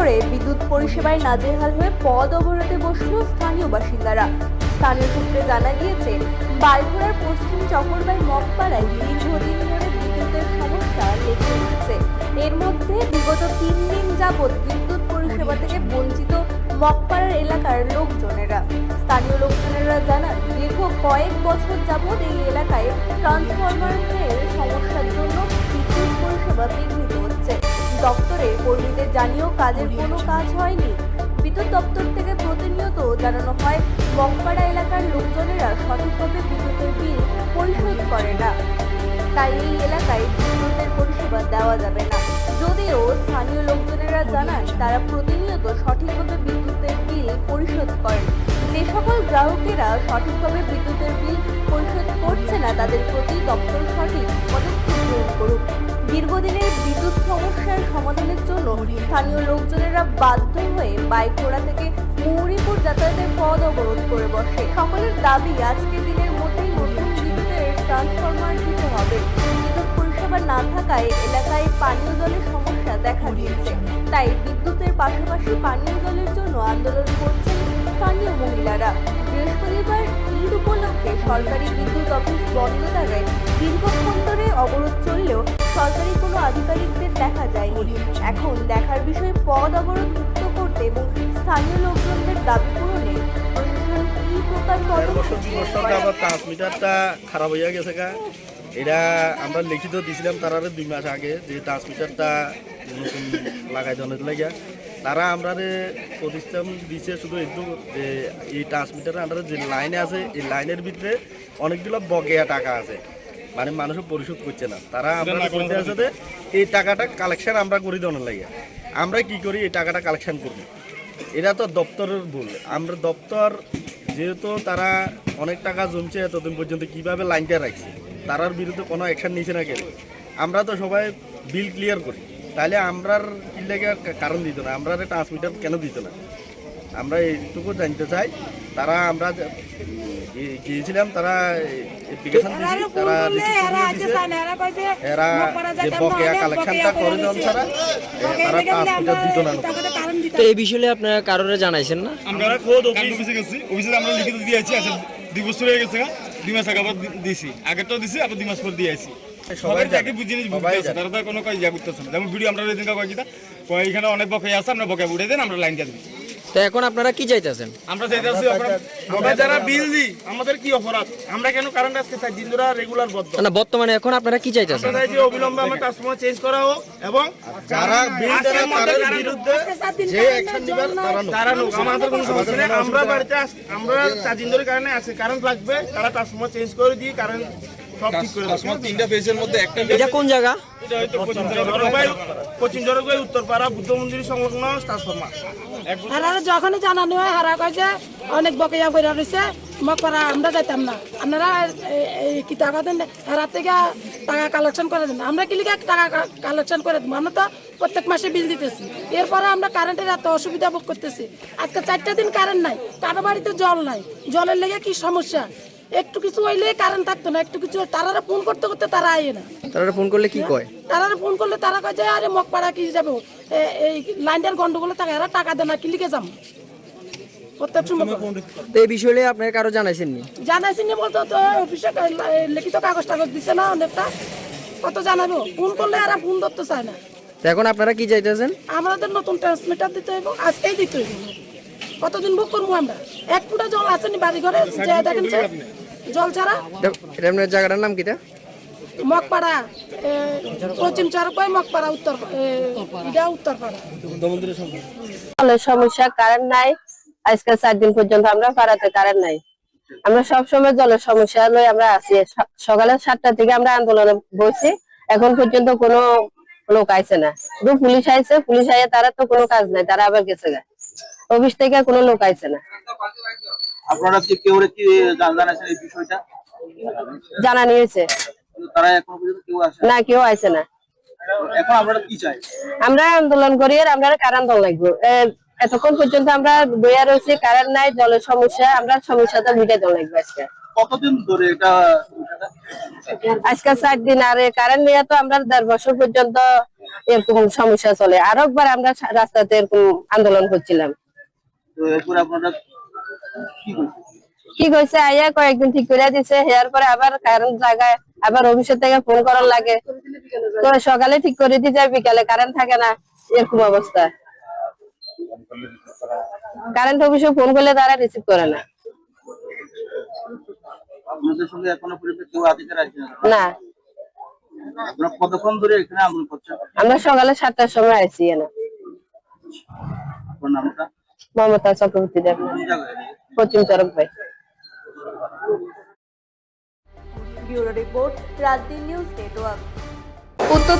করে বিদ্যুৎ পরিষেবায় নাজেহাল হয়ে পথ অবরোধে বসল স্থানীয় বাসিন্দারা। স্থানীয় সূত্রে জানা গিয়েছে, বাইঘোড়ার পশ্চিম চকরবাই মগপাড়ায় দীর্ঘদিন ধরে বিদ্যুতের সমস্যা লেগে উঠেছে। এর মধ্যে বিগত 3 দিন যাবৎ বিদ্যুৎ পরিষেবা থেকে বঞ্চিত মগপাড়ার এলাকার লোকজনেরা। স্থানীয় লোকজনেরা জানান, দীর্ঘ কয়েক বছর যাবৎ এই এলাকায় ট্রান্সফরমারের সমস্যার জন্য বিদ্যুৎ পরিষেবা বিঘ্নিত হচ্ছে। দপ্তরের কর্মীদের জানিয়েও কাজের কোনো কাজ হয়নি। বিদ্যুৎ দপ্তর থেকে প্রতিনিয়ত জানানো হয়, মগপাড়া এলাকার লোকজনেরা সঠিকভাবে বিদ্যুতের বিল পরিশোধ করে না, তাই এই এলাকায় বিদ্যুতের পরিষেবা দেওয়া যাবে না। যদিও স্থানীয় লোকজনেরা জানান, তারা প্রতিনিয়ত সঠিকভাবে বিদ্যুতের বিল পরিশোধ করেন। যে সকল গ্রাহকেরা সঠিকভাবে বিদ্যুতের বিল পরিশোধ করছে না, তাদের প্রতি দপ্তর সঠিক পদক্ষেপ গ্রহণ করুক। দীর্ঘদিনের বিদ্যুৎ সমস্যার সমাধানের জন্য স্থানীয় লোকজনেরা বাধ্য হয়ে বাইঘোড়া থেকে মৌরিপুর যাতায়াতের পথ অবরোধ করে বসে। সকলের দাবি, আজকের দিনের মধ্যেই নতুন বিদ্যুতের ট্রান্সফরমার দিতে হবে। বিদ্যুৎ পরিষেবা না থাকায় এলাকায় পানীয় জলের সমস্যা দেখা দিয়েছে। তাই বিদ্যুতের পাশাপাশি পানীয় জলের জন্য আন্দোলন করছেন স্থানীয় মহিলারা। বৃহস্পতিবার ঈদ উপলক্ষে সরকারি বিদ্যুৎ অফিস বন্ধ থাকায় দীর্ঘক্ষণ ধরে অবরোধ চললেও সরকারি কোনো আধিকারিকদের দেখা যায়নি। এখন দেখার বিষয়, পথ অবরোধ মুক্ত করতে এবং স্থানীয় লোকজনদের দাবি পূরণে প্রশাসন কি প্রকার ট্রান্সমিটারটা খারাপ হয়ে গেছে। এটা আমরা লিখিত দিয়েছিলাম তারা 2 মাস আগে, যে ট্রান্সমিটারটা নতুন লাগাই দেওয়ার লাগে। তারা আমরা প্রতিষ্ঠান দিচ্ছে শুধু একটু যে এই ট্রান্সমিটারের আন্ডারে যে লাইনে আছে, এই লাইনের ভিতরে অনেকগুলো বকেয়া টাকা আছে, মানে মানুষ পরিশোধ করছে না। তারা আমরা করতে আছে এই টাকাটা কালেকশন আমরা করে দেওয়ার লাগে। আমরা কি করি, এই টাকাটা কালেকশন করব, এটা তো দপ্তরের ভুল। আমরা দপ্তর যেহেতু তারা অনেক টাকা জমছে এতদিন পর্যন্ত, কিভাবে লাইনটা রাখছে, তারার বিরুদ্ধে কোনো অ্যাকশন নিয়েছে না কেন? আমরা তো সবাই বিল ক্লিয়ার করি, তাহলে আমরার কি লাগে কারণ দিত না, আমরা ট্রান্সমিটার কেন দিত না? আমরা এইটুকু জানতে চাই। তারা আমরা গিয়েছিলাম, তারা অ্যাপ্লিকেশন দিয়েছি, তারা এরা যে বকেয়া কালেকশনটা করে দেন ছাড়া তারা ট্রান্সমিটার দিত না। তো এই বিষয়ে আপনারা কারোরে জানাইছেন না? আমরা খোদ অফিসে গেছি, অফিসে আমরা লিখিত দিয়েছি। আচ্ছা 2 বছর হয়ে গেছে, 2 মাস আগে আবার দিছি, আগেরটাও দিছি, আবার 2 মাস পর দিয়েছি। সবাই তাকে বুঝিয়ে বুঝতেছে, তারা তো কোনো কাজ করতেছে না। যেমন ভিডিও আমরা দিন এখানে অনেক বকেয়া আছে, আমরা বকেয়া উঠে দেন, আমরা লাইন দিয়ে দিই। তো এখন আপনারা কি চাইতেছেন? আমরা চাইতেছি আমরা যারা বিল দিই, আমাদের কি অপরাধ? আমরা কেন কারেন্ট আজকে 4 দিন ধরে রেগুলার বন্ধ? না, বর্তমানে এখন আপনারা কি চাইতেছেন? আমরা চাইছি অবিলম্বে আমরা ট্রান্সফরমার চেঞ্জ করা হোক এবং যারা বিল দেয় তাদের বিরুদ্ধে যে অ্যাকশন নেবেন তারা লোক। আমাদের কোনো সমস্যা নেই। আমরা বাড়িতে আমরা 4 দিন ধরে কারেন্ট আছে, কারেন্ট লাগবে, তারা ট্রান্সফরমার চেঞ্জ করে দিয়ে কারেন্ট সব ঠিক করে দেবে। 3টা ফেজের মধ্যে একটা এটা কোন জায়গা? এটা হয়তো পশ্চিম জরগবাই উত্তরপাড়া বুদ্ধ মন্দির সংলগ্ন ট্রান্সফরমার। আর যখনই জানানো হয়, হারা কয়েছে অনেক বকেয়া করে রয়েছে, মগপাড়া আমরা যাইতাম না, আপনারা কি টাকা দেন, হারার থেকে টাকা কালেকশন করে দেন। আমরা কি লিখে টাকা কালেকশন করে দেবো? আমরা তো প্রত্যেক মাসে বিল দিতেছি, এরপরে আমরা কারেন্টের এত অসুবিধা ভোগ করতেছি। আজকে 4টা দিন কারেন্ট নাই, কারো বাড়িতে জল নাই, জলের লেগে কি সমস্যা। একটু কিছু হইলে কারেন্ট থাকতো না, একটু কিছু তারা ফোন করতে করতে তারা আয় না। তারা ফোন করলে কি কয়? তারা ফোন করলে তারা কয় যে আরে মগপাড়া কি যাবো, এই লাইনের গন্ডগোলে থাকে, এরা টাকা দেয় না, কি লিখে যাবো প্রত্যেক সময়। তো এই বিষয়ে আপনারা কারো জানাইছেন নি? জানাইছেন বলতো তো অফিসে লিখিত কাগজ টাগজ দিচ্ছে না, অনেকটা কত জানাবো, ফোন করলে এরা ফোন ধরতে চায় না। তো এখন আপনারা কি চাইতেছেন? আমাদের নতুন ট্রান্সমিটার দিতে হইব, আজকেই দিতে হইব। কতদিন ভোগ করবো আমরা? 1 ফুটা জল আসেনি বাড়ি ঘরে, যে দেখেন জল ছাড়া। এটা আপনার জায়গাটার নাম কিটা? মগপাড়া, পশ্চিম চরকবাই মগপাড়া, উত্তরপাড়া। জলের সমস্যা, কারেন্ট নাই। আজকে 4 দিন পর্যন্ত আমরা পাড়াতে কারেন্ট নাই। আমরা সবসময় জলের সমস্যা লই আমরা আছি। সকালে 7টা থেকে আমরা আন্দোলনে বসছি, এখন পর্যন্ত কোনো লোক আইছে না। শুধু পুলিশ আইছে, পুলিশ আইয়ে তারা তো কোনো কাজ নাই, তারা আবার গেছে গা। অফিস থেকে কোনো লোক আইছে না। আপনারা কি কেউ জানাইছেন এই বিষয়টা? জানানি হয়েছে, তারা এখনো পর্যন্ত কেউ আসে না, কেউ আইছে না। এখন আপনারা কি চাই? আমরা আন্দোলন করি আর আমরা কারেন্ট দল লাগবে। এতক্ষণ পর্যন্ত আমরা বইয়া রয়েছি, কারেন্ট নাই, জলের সমস্যা, আমরা সমস্যাটা মিটাই দল লাগবে আজকে। কতদিন ধরে এটা সমস্যাটা? আজকে 4 দিন, আর কারেন্ট নিয়ে তো আমরা 1.5 বছর পর্যন্ত এরকম সমস্যা চলে। আরো একবার আমরা রাস্তাতে এরকম আন্দোলন করছিলাম। তো এরপর আপনারা কি করছেন? কি কইছে, আইয়া কয়েকদিন ঠিক করে দিছে, এর পরে আবার কারেন্ট জায়গায় আবার অফিসের থেকে ফোন করার লাগে, তো সকালে ঠিক করে দিয়ে যায়, বিকালে কারেন্ট থাকে না, এরকম অবস্থা। কারেন্ট অফিসে ফোন করলে তারা রিসিভ করে না। আপনাদের সঙ্গে এখনো পর্যন্ত কেউ আধিকার আছে না? না, আপনারা কতক্ষণ ধরে এখানে আন্দোলন করছেন? আমরা সকালে 7টার সময় আইছি না। আপনার নামটা? মমতা চক্রবর্তী দেব, কোন জায়গায়? পশ্চিম চরক ভাই। ব্যুরো রিপোর্ট, রাত দিন নিউজ নেটওয়ার্ক। উত্তর